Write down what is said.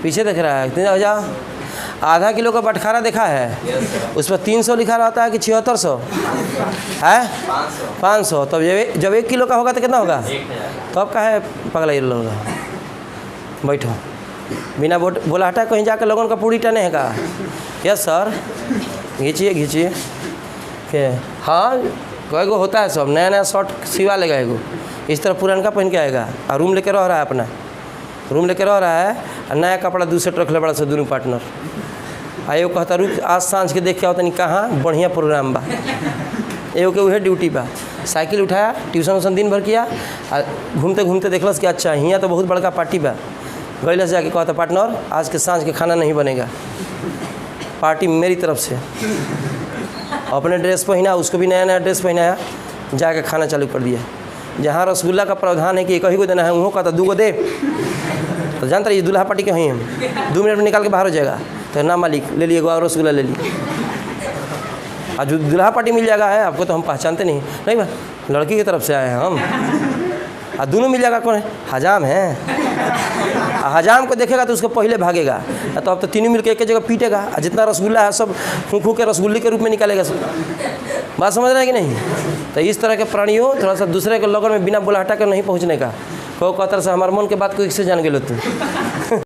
पीछे देख रहा है, कितने हो जाओ। आधा किलो का बटखारा देखा है, उस पर 300 लिखा रहता है कि 7600 है, 500। तब जब 1 किलो का होगा तो कितना होगा? तो अब कहे पगला ये लोग। बैठो, बिना बोला हटा कहीं जाकर लोगों का पूरी टने है का? यस सर, खींचिए खींचिए के। हाँ, कोई को होता है सब, नया नया शर्ट सिवा लेगा एगो, इस तरह पुराना पहन के आएगा और रूम लेके रह रहा है, अपना रूम लेके रह रहा है और नया कपड़ा दूसरे रख ले बड़ा सा दोनों पार्टनर। आयो कहता रुक आज सांझ के देख के आओ तनी कहाँ बढ़िया प्रोग्राम बा। एगो के उहे ड्यूटी बा, साइकिल उठाया, ट्यूशन व्यूशन दिन भर किया, घूमते घूमते देखलस कि अच्छा हियाँ तो बहुत बड़का पार्टी बा। गैलस जाके कहता पार्टनर आज के सांझ के खाना नहीं बनेगा, पार्टी मेरी तरफ से। अपने ड्रेस पहना, उसको भी नया नया ड्रेस पहनाया, जाके खाना चालू कर दिया। जहाँ रसगुल्ला का प्रावधान है कि एक ही को देना है, वहाँ कहता 2 को दे। तो जानता रहिए दूल्हा पार्टी के ही हम 2 मिनट में निकाल के बाहर हो जाएगा। तो ना मालिक ले लिए और रसगुल्ला ले लिए, और जो दूल्हा पार्टी मिल जाएगा है आपको तो हम पहचानते नहीं भाई, लड़की की तरफ से आए हैं हम। और दोनों मिल जाएगा, कौन है? हजाम है। हजाम को देखेगा तो उसको पहले भागेगा, तो अब तो तीनों मिलकर एक जगह पीटेगा, और जितना रसगुल्ला है सब फूंकू के रसगुल्ले के रूप में निकालेगा सब। बात समझ रहे हैं कि नहीं? तो इस तरह के प्राणियों थोड़ा सा दूसरे के लगन में बिना बुलाहटा कर नहीं पहुँचने का। को कतर से हमारे मन के बात को एक से जान गए तुम।